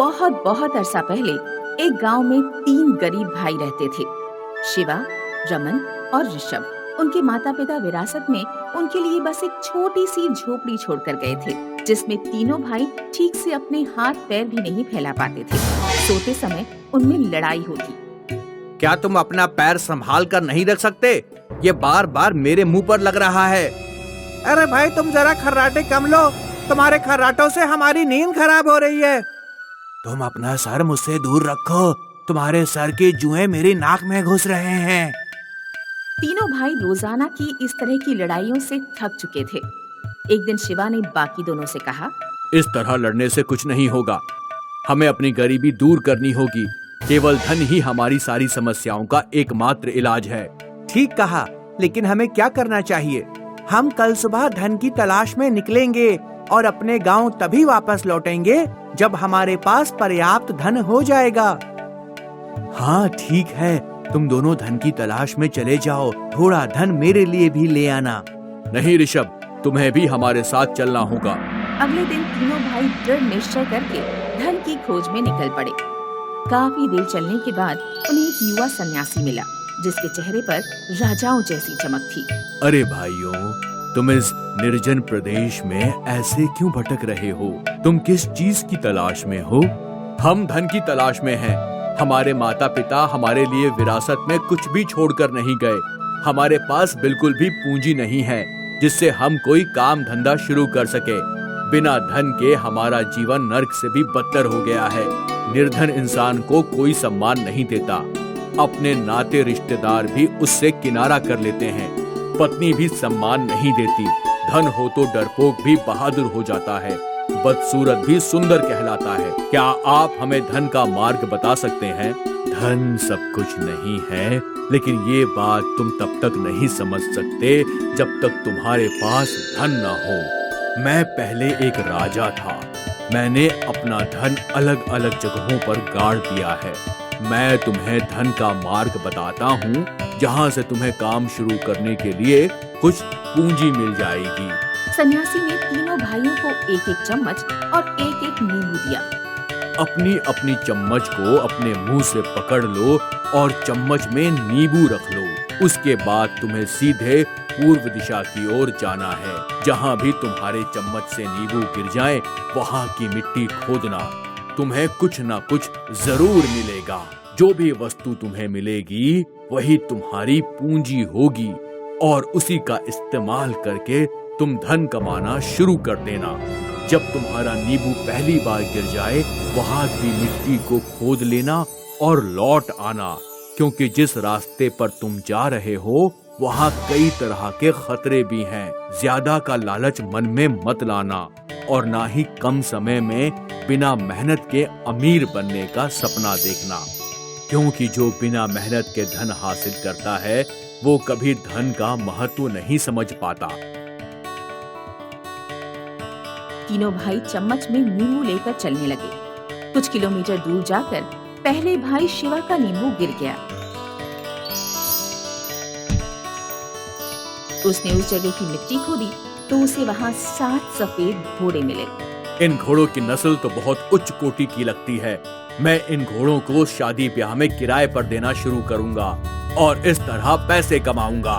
बहुत बहुत अरसा पहले एक गांव में 3 गरीब भाई रहते थे, शिवा, रमन और ऋषभ। उनके माता पिता विरासत में उनके लिए बस एक छोटी सी झोपड़ी छोड़कर गए थे, जिसमें तीनों भाई ठीक से अपने हाथ पैर भी नहीं फैला पाते थे। सोते समय उनमें लड़ाई होती। क्या तुम अपना पैर संभाल कर नहीं रख सकते? ये बार बार मेरे मुंह पर लग रहा है। अरे भाई, तुम जरा खर्राटे कम लो, तुम्हारे खर्राटों से हमारी नींद खराब हो रही है। तुम अपना सर मुझसे दूर रखो, तुम्हारे सर के जुएं मेरी नाक में घुस रहे हैं। तीनों भाई रोजाना की इस तरह की लड़ाइयों से थक चुके थे। एक दिन शिवा ने बाकी दोनों से कहा, इस तरह लड़ने से कुछ नहीं होगा। हमें अपनी गरीबी दूर करनी होगी। केवल धन ही हमारी सारी समस्याओं का एकमात्र इलाज है। ठीक कहा, लेकिन हमें क्या करना चाहिए? हम कल सुबह धन की तलाश में निकलेंगे और अपने गांव तभी वापस लौटेंगे जब हमारे पास पर्याप्त धन हो जाएगा। हाँ ठीक है, तुम दोनों धन की तलाश में चले जाओ, थोड़ा धन मेरे लिए भी ले आना। नहीं ऋषभ, तुम्हें भी हमारे साथ चलना होगा। अगले दिन तीनों भाई दृढ़ निश्चय करके धन की खोज में निकल पड़े। काफी देर चलने के बाद उन्हें एक युवा सन्यासी मिला, जिसके चेहरे पर राजाओं जैसी चमक थी। अरे भाइयों, तुम इस निर्जन प्रदेश में ऐसे क्यों भटक रहे हो? तुम किस चीज की तलाश में हो? हम धन की तलाश में हैं। हमारे माता पिता हमारे लिए विरासत में कुछ भी छोड़कर नहीं गए। हमारे पास बिल्कुल भी पूंजी नहीं है जिससे हम कोई काम धंधा शुरू कर सके। बिना धन के हमारा जीवन नर्क से भी बदतर हो गया है। निर्धन इंसान को कोई सम्मान नहीं देता। अपने नाते रिश्तेदार भी उससे किनारा कर लेते हैं। पत्नी भी सम्मान नहीं देती। धन हो तो डरपोक भी बहादुर हो जाता है। बदसूरत भी सुंदर कहलाता है। क्या आप हमें धन का मार्ग बता सकते हैं? धन सब कुछ नहीं है, लेकिन ये बात तुम तब तक नहीं समझ सकते जब तक तुम्हारे पास धन न हो। मैं पहले एक राजा था। मैंने अपना धन अलग अलग जगहों पर गाड़ दिया है। मैं तुम्हें धन का मार्ग बताता हूँ, जहाँ से तुम्हें काम शुरू करने के लिए कुछ पूंजी मिल जाएगी। सन्यासी ने तीनों भाइयों को एक एक चम्मच और एक एक नींबू दिया। अपनी अपनी चम्मच को अपने मुंह से पकड़ लो और चम्मच में नींबू रख लो। उसके बाद तुम्हें सीधे पूर्व दिशा की ओर जाना है। जहाँ भी तुम्हारे चम्मच से नींबू गिर जाए, वहाँ की मिट्टी खोदना। तुम्हें कुछ न कुछ जरूर मिलेगा। जो भी वस्तु तुम्हें मिलेगी वही तुम्हारी पूंजी होगी और उसी का इस्तेमाल करके तुम धन कमाना शुरू कर देना। जब तुम्हारा नींबू पहली बार गिर जाए, वहाँ की मिट्टी को खोद लेना और लौट आना, क्योंकि जिस रास्ते पर तुम जा रहे हो वहाँ कई तरह के खतरे भी हैं। ज्यादा का लालच मन में मत लाना और ना ही कम समय में बिना मेहनत के अमीर बनने का सपना देखना, क्योंकि जो बिना मेहनत के धन हासिल करता है वो कभी धन का महत्व नहीं समझ पाता। तीनों भाई चम्मच में नींबू लेकर चलने लगे। कुछ किलोमीटर दूर जाकर पहले भाई शिवा का नींबू गिर गया। उसने उस जगह की मिट्टी खोदी तो उसे वहाँ 7 सफेद घोड़े मिले। इन घोड़ों की नस्ल तो बहुत उच्च कोटि की लगती है। मैं इन घोड़ों को शादी ब्याह में किराए पर देना शुरू करूंगा और इस तरह पैसे कमाऊंगा।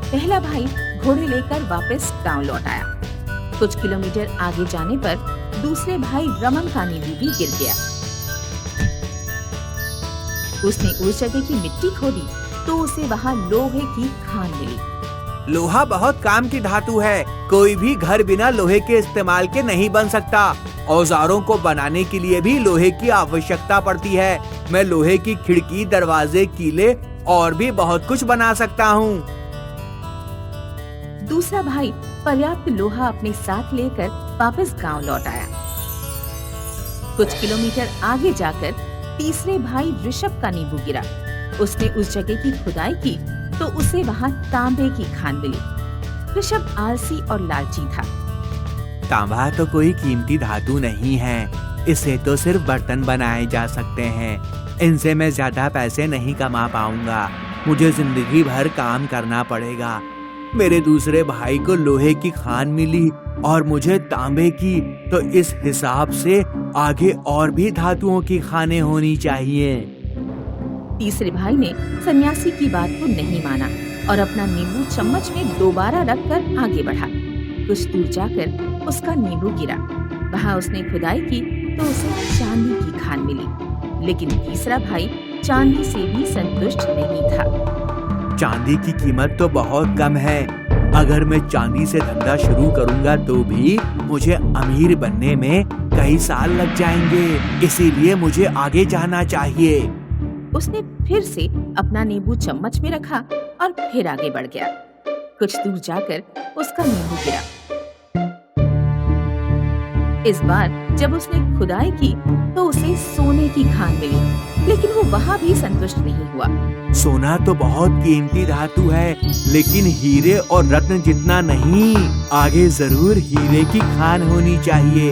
पहला भाई घोड़े लेकर वापस गांव लौट आया। कुछ किलोमीटर आगे जाने पर दूसरे भाई रमन का नींबू भी गिर गया। उसने उस जगह की मिट्टी खोदी तो उसे वहाँ लोहे की खान मिली। लोहा बहुत काम की धातु है। कोई भी घर बिना लोहे के इस्तेमाल के नहीं बन सकता। औजारों को बनाने के लिए भी लोहे की आवश्यकता पड़ती है। मैं लोहे की खिड़की, दरवाजे, कीले और भी बहुत कुछ बना सकता हूँ। दूसरा भाई पर्याप्त लोहा अपने साथ लेकर वापस गांव लौट आया। कुछ किलोमीटर आगे जाकर तीसरे भाई ऋषभ का नींबू गिरा। उसने उस जगह की खुदाई की तो उसे वहाँ तांबे की खान मिली। ऋषभ आलसी और लालची था। तांबा तो कोई कीमती धातु नहीं है। इससे तो सिर्फ बर्तन बनाए जा सकते हैं। इनसे मैं ज्यादा पैसे नहीं कमा पाऊंगा। मुझे जिंदगी भर काम करना पड़ेगा। मेरे दूसरे भाई को लोहे की खान मिली और मुझे तांबे की, तो इस हिसाब से आगे और भी धातुओं की खानें होनी चाहिए। तीसरे भाई ने सन्यासी की बात को नहीं माना और अपना नींबू चम्मच में दोबारा रखकर आगे बढ़ा। कुछ दूर जाकर उसका नींबू गिरा। वहाँ उसने खुदाई की तो उसे चांदी की खान मिली, लेकिन तीसरा भाई चांदी से भी संतुष्ट नहीं था। चांदी की कीमत तो बहुत कम है। अगर मैं चांदी से धंधा शुरू करूंगा तो भी मुझे अमीर बनने में कई साल लग जाएंगे, इसीलिए मुझे आगे जाना चाहिए। उसने फिर से अपना नींबू चम्मच में रखा और फिर आगे बढ़ गया। कुछ दूर जाकर उसका नींबू गिरा। इस बार जब उसने खुदाई की तो उसे सोने की खान मिली, लेकिन वो वहाँ भी संतुष्ट नहीं हुआ। सोना तो बहुत कीमती धातु है, लेकिन हीरे और रत्न जितना नहीं। आगे जरूर हीरे की खान होनी चाहिए।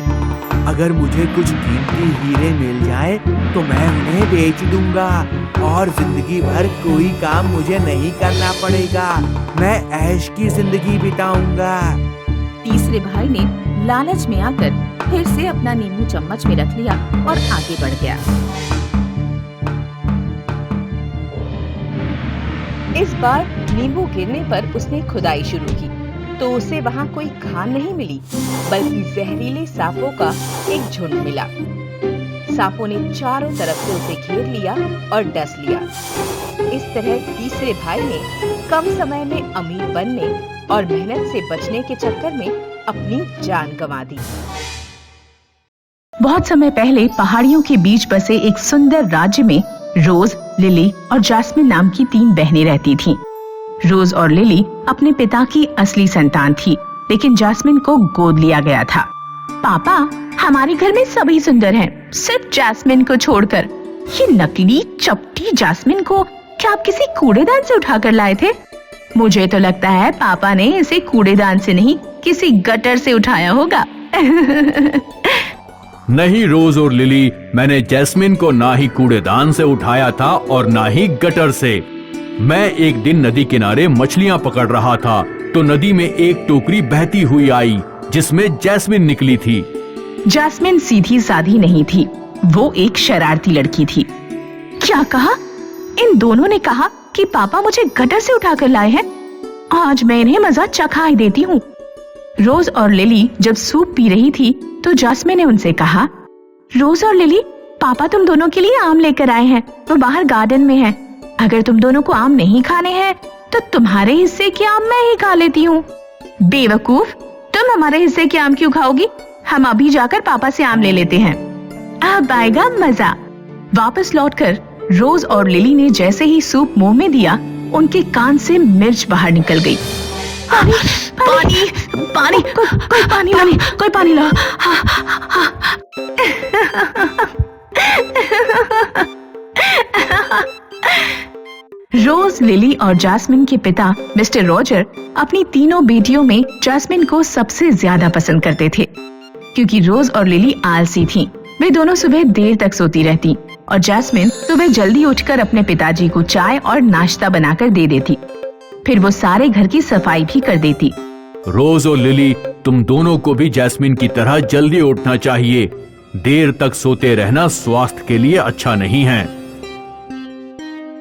अगर मुझे कुछ कीमती हीरे मिल जाए तो मैं उन्हें बेच दूंगा और जिंदगी भर कोई काम मुझे नहीं करना पड़ेगा। मैं ऐश की जिंदगी बिताऊंगा। तीसरे भाई ने लालच में आकर फिर से अपना नींबू चम्मच में रख लिया और आगे बढ़ गया। इस बार नींबू गिरने पर उसने खुदाई शुरू की तो उसे वहाँ कोई खान नहीं मिली, बल्कि जहरीले सांपों का एक झुंड मिला। सांपों ने चारों तरफ से उसे घेर लिया और डस लिया। इस तरह तीसरे भाई ने कम समय में अमीर बनने और मेहनत से बचने के चक्कर में अपनी जान गंवा दी। बहुत समय पहले पहाड़ियों के बीच बसे एक सुंदर राज्य में रोज, लिली और जैस्मिन नाम की 3 बहनें रहती थीं। रोज और लिली अपने पिता की असली संतान थी, लेकिन जैस्मिन को गोद लिया गया था। पापा, हमारे घर में सभी सुंदर हैं, सिर्फ जैस्मिन को छोड़कर। ये नकली चपटी जैस्मिन को क्या आप किसी कूड़ेदान से उठाकर लाए थे? मुझे तो लगता है पापा ने इसे कूड़ेदान से नहीं, किसी गटर से उठाया होगा। नहीं रोज और लिली, मैंने जैस्मिन को ना ही कूड़ेदान से उठाया था और ना ही गटर से। मैं एक दिन नदी किनारे मछलियां पकड़ रहा था तो नदी में एक टोकरी बहती हुई आई जिसमें जैस्मिन निकली थी। जैस्मिन सीधी साधी नहीं थी, वो एक शरारती लड़की थी। क्या कहा? इन दोनों ने कहा कि पापा मुझे गटर से उठाकर लाए हैं। आज मैं इन्हें मजा चखा ही देती हूँ। रोज और लिली जब सूप पी रही थी तो जैस्मिन ने उनसे कहा, रोज और लिली, पापा तुम दोनों के लिए आम लेकर आए हैं, वो बाहर गार्डन में है। अगर तुम दोनों को आम नहीं खाने हैं तो तुम्हारे हिस्से के आम मैं ही खा लेती हूँ। बेवकूफ, तुम हमारे हिस्से के आम क्यों खाओगी? हम अभी जाकर पापा से आम ले लेते हैं, अब आएगा मजा। वापस लौटकर रोज और लिली ने जैसे ही सूप मुंह में दिया, उनके कान से मिर्च बाहर निकल गई। पानी, पानी, पानी, कोई पानी ला, कोई पानी ला। रोज, लिली और जैस्मिन के पिता मिस्टर रॉजर अपनी तीनों बेटियों में जैस्मिन को सबसे ज्यादा पसंद करते थे, क्योंकि रोज और लिली आलसी थीं। वे दोनों सुबह देर तक सोती रहती और जैस्मिन सुबह जल्दी उठकर अपने पिताजी को चाय और नाश्ता बनाकर दे देती। फिर वो सारे घर की सफाई भी कर देती। रोज और लिली, तुम दोनों को भी जैस्मिन की तरह जल्दी उठना चाहिए। देर तक सोते रहना स्वास्थ्य के लिए अच्छा नहीं है।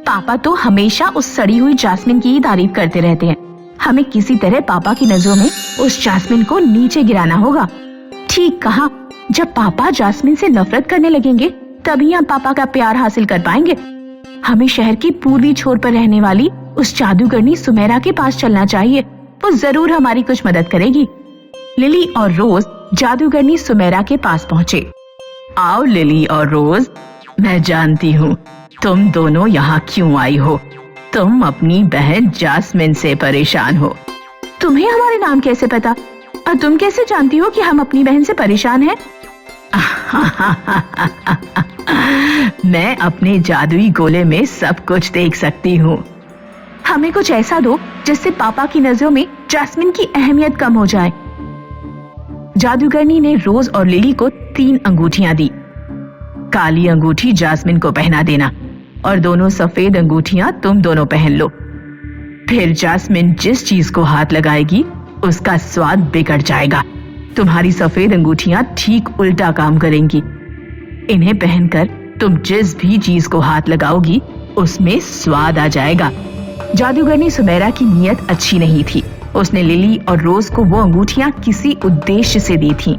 पापा तो हमेशा उस सड़ी हुई जैस्मिन की ही तारीफ करते रहते हैं। हमें किसी तरह पापा की नजरों में उस जैस्मिन को नीचे गिराना होगा। ठीक कहा, जब पापा जैस्मिन से नफरत करने लगेंगे तभी हम पापा का प्यार हासिल कर पाएंगे। हमें शहर की पूर्वी छोर पर रहने वाली उस जादूगरनी सुमेरा के पास चलना चाहिए, वो जरूर हमारी कुछ मदद करेगी। लिली और रोज जादूगरनी सुमेरा के पास पहुँचे। आओ लिली और रोज, मैं जानती हूँ तुम दोनों यहाँ क्यों आई हो। तुम अपनी बहन जैस्मिन से परेशान हो। तुम्हें हमारे नाम कैसे पता? और तुम कैसे जानती हो कि हम अपनी बहन से परेशान हैं? मैं अपने जादुई गोले में सब कुछ देख सकती हूँ। हमें कुछ ऐसा दो जिससे पापा की नजरों में जैस्मिन की अहमियत कम हो जाए। जादूगरनी ने रोज और लिली को 3 अंगूठियां दी। काली अंगूठी जैस्मिन को पहना देना और दोनों सफेद अंगूठियां तुम दोनों पहन लो। फिर जैस्मिन जिस चीज को हाथ लगाएगी उसका स्वाद बिगड़ जाएगा। तुम्हारी सफेद अंगूठियां ठीक उल्टा काम करेंगी। इन्हें पहनकर तुम जिस भी चीज को हाथ लगाओगी उसमें स्वाद आ जाएगा। जादूगरनी सुमेरा की नीयत अच्छी नहीं थी। उसने लिली और रोज को वो अंगूठियां किसी उद्देश्य से दी थीं।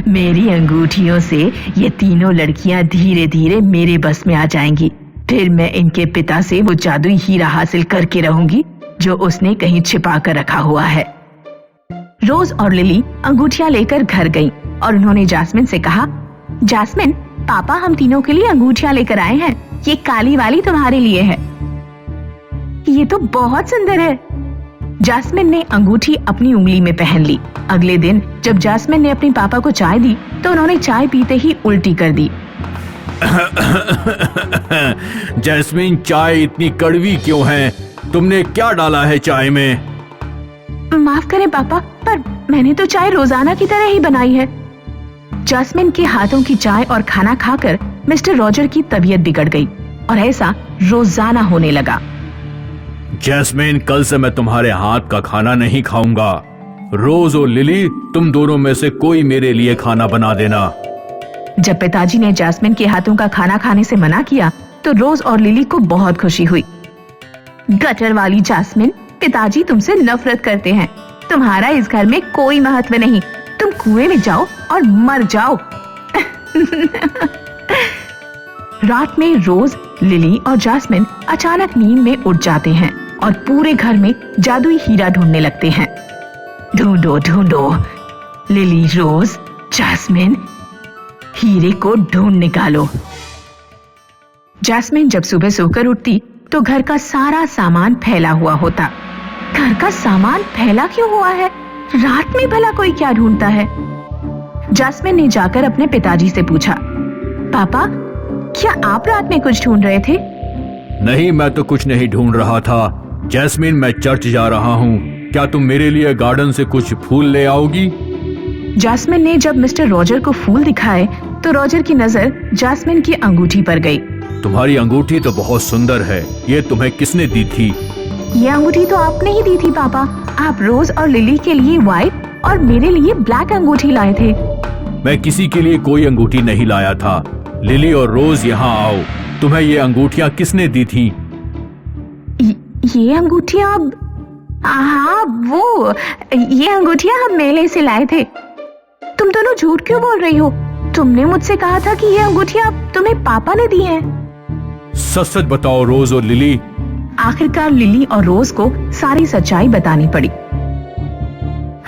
मेरी अंगूठियों से ये तीनों लड़कियां धीरे धीरे मेरे बस में आ जाएंगी। फिर मैं इनके पिता से वो जादुई हीरा हासिल करके रहूंगी जो उसने कहीं छिपा कर रखा हुआ है। रोज और लिली अंगूठियां लेकर घर गईं और उन्होंने जैस्मिन से कहा, जैस्मिन, पापा हम तीनों के लिए अंगूठियां लेकर आए हैं। ये काली वाली तुम्हारे लिए है। ये तो बहुत सुंदर है। जैस्मिन ने अंगूठी अपनी उंगली में पहन ली। अगले दिन जब जैस्मिन ने अपने पापा को चाय दी तो उन्होंने चाय पीते ही उल्टी कर दी। जैस्मिन, चाय इतनी कड़वी क्यों है? तुमने क्या डाला है चाय में? माफ करें पापा, पर मैंने तो चाय रोजाना की तरह ही बनाई है। जैस्मिन के हाथों की चाय और खाना खाकर मिस्टर रॉजर की तबीयत बिगड़ गई और ऐसा रोजाना होने लगा। जैस्मिन, कल से मैं तुम्हारे हाथ का खाना नहीं खाऊंगा। रोज और लिली, तुम दोनों में से कोई मेरे लिए खाना बना देना। जब पिताजी ने जैस्मिन के हाथों का खाना खाने से मना किया तो रोज और लिली को बहुत खुशी हुई। गटर वाली जैस्मिन, पिताजी तुमसे नफरत करते हैं। तुम्हारा इस घर में कोई महत्व नहीं। तुम कुएं में जाओ और मर जाओ। रात में रोज, लिली और जैस्मिन अचानक नींद में उठ जाते हैं और पूरे घर में जादुई हीरा ढूंढने लगते हैं। ढूंढो ढूंढो, लिली, रोज, जैस्मिन, हीरे को ढूंढ निकालो। जैस्मिन जब सुबह सोकर उठती तो घर का सारा सामान फैला हुआ होता। घर का सामान फैला क्यों हुआ है? रात में भला कोई क्या ढूंढता है? जैस्मिन ने जाकर अपने पिताजी से पूछा, पापा, क्या आप रात में कुछ ढूंढ रहे थे? नहीं, मैं तो कुछ नहीं ढूंढ रहा था। जैस्मिन, मैं चर्च जा रहा हूँ। क्या तुम मेरे लिए गार्डन से कुछ फूल ले आओगी? जैस्मिन ने जब मिस्टर रॉजर को फूल दिखाए तो रॉजर की नजर जैस्मिन की अंगूठी पर गई। तुम्हारी अंगूठी तो बहुत सुंदर है। ये तुम्हें किसने दी थी? ये अंगूठी तो आपने ही दी थी पापा। आप रोज और लिली के लिए व्हाइट और मेरे लिए ब्लैक अंगूठी लाए थे। मैं किसी के लिए कोई अंगूठी नहीं लाया था। लिली और रोज, यहाँ आओ। तुम्हें ये अंगूठियाँ किसने दी थी? ये अंगूठियाँ? हाँ, वो ये अंगूठियाँ हम मेले से लाए थे। तुम दोनों झूठ क्यों बोल रही हो? तुमने मुझसे कहा था कि ये अंगूठियाँ तुम्हें पापा ने दी हैं। सच सच बताओ रोज और लिली। आखिरकार लिली और रोज को सारी सच्चाई बतानी पड़ी।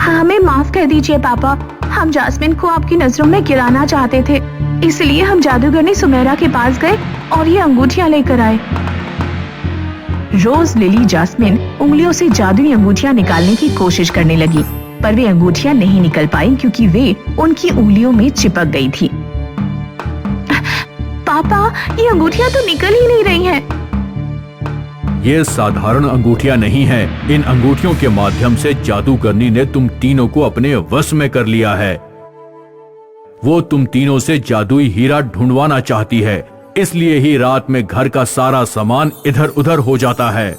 हमें माफ कर दीजिए पापा, हम जैस्मिन को आपकी नजरों में गिराना चाहते थे, इसलिए हम जादूगरनी सुमेरा के पास गए और ये अंगूठियां लेकर आए। रोज, लिली, जैस्मिन उंगलियों से जादुई अंगूठियां निकालने की कोशिश करने लगी, पर वे अंगूठियां नहीं निकल पाई क्योंकि वे उनकी उंगलियों में चिपक गई थी। पापा, ये अंगूठियां तो निकल ही नहीं रही हैं। ये साधारण अंगूठियां नहीं हैं। इन अंगूठियों के माध्यम से जादूगरनी ने तुम तीनों को अपने वश में कर लिया है। वो तुम तीनों से जादुई हीरा ढूंढवाना चाहती है, इसलिए ही रात में घर का सारा सामान इधर उधर हो जाता है।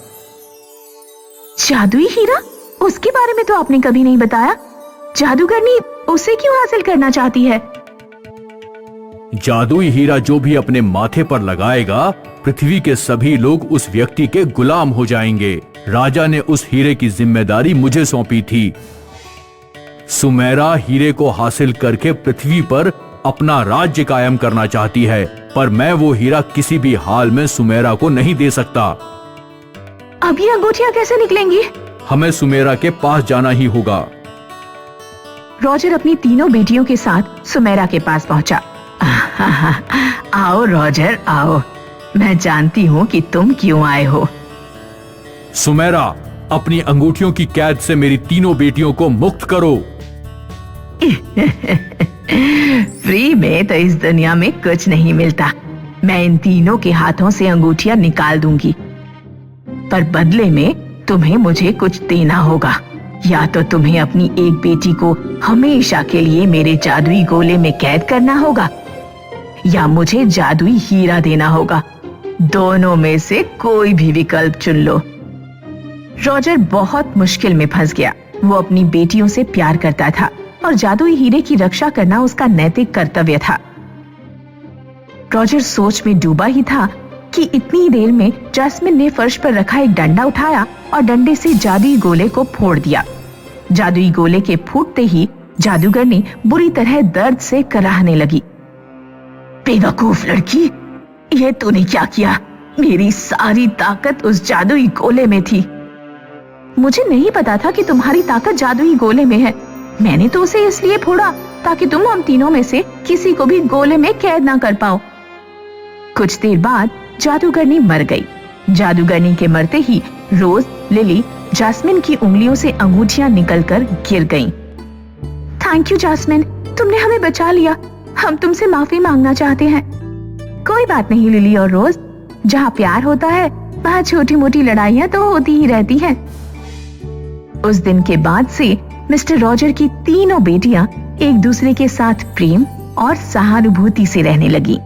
जादुई हीरा? उसके बारे में तो आपने कभी नहीं बताया। जादूगरनी उसे क्यों हासिल करना चाहती है? जादुई हीरा जो भी अपने माथे पर लगाएगा, पृथ्वी के सभी लोग उस व्यक्ति के गुलाम हो जाएंगे। राजा ने उस हीरे की जिम्मेदारी मुझे सौंपी थी। सुमेरा हीरे को हासिल करके पृथ्वी पर अपना राज्य कायम करना चाहती है, पर मैं वो हीरा किसी भी हाल में सुमेरा को नहीं दे सकता। अब ये अंगूठियां कैसे निकलेंगी? हमें सुमेरा के पास जाना ही होगा। रॉजर अपनी तीनों बेटियों के साथ सुमेरा के पास पहुंचा। आओ रॉजर, आओ। मैं जानती हूँ कि तुम क्यों आए हो। सुमेरा, अपनी अंगूठियों की कैद से मेरी तीनों बेटियों को मुक्त करो। फ्री में तो इस दुनिया में कुछ नहीं मिलता। मैं इन तीनों के हाथों से अंगूठियां निकाल दूंगी, पर बदले में तुम्हें मुझे कुछ देना होगा। या तो तुम्हें अपनी एक बेटी को हमेशा के लिए मेरे जादुई गोले में कैद करना होगा, या मुझे जादुई हीरा देना होगा। दोनों में से कोई भी विकल्प चुन लो। रॉजर बहुत मुश्किल में फंस गया। वो अपनी बेटियों से प्यार करता था और जादुई हीरे की रक्षा करना उसका नैतिक कर्तव्य था। रॉजर सोच में डूबा ही था कि इतनी देर में जैस्मिन ने फर्श पर रखा एक डंडा उठाया और डंडे से जादुई गोले को फोड़ दिया। जादुई गोले के फूटते ही जादूगरनी बुरी तरह दर्द से कराहने लगी। बेवकूफ लड़की, यह तूने क्या किया? मेरी सारी ताकत उस जादुई गोले में थी। मुझे नहीं पता था कि तुम्हारी ताकत जादुई गोले में है। मैंने तो उसे इसलिए फोड़ा ताकि तुम हम तीनों में से किसी को भी गोले में कैद ना कर पाओ। कुछ देर बाद जादूगरनी मर गई। जादूगरनी के मरते ही रोज, लिली, जैस्मिन की उंगलियों से अंगूठियां निकलकर गिर गईं। थैंक यू जैस्मिन, तुमने हमें बचा लिया। हम तुमसे माफी मांगना चाहते हैं। कोई बात नहीं लिली और रोज, जहाँ प्यार होता है वहाँ छोटी मोटी लड़ाइयाँ तो होती ही रहती हैं। उस दिन के बाद से मिस्टर रॉजर की तीनों बेटियां एक दूसरे के साथ प्रेम और सहानुभूति से रहने लगी।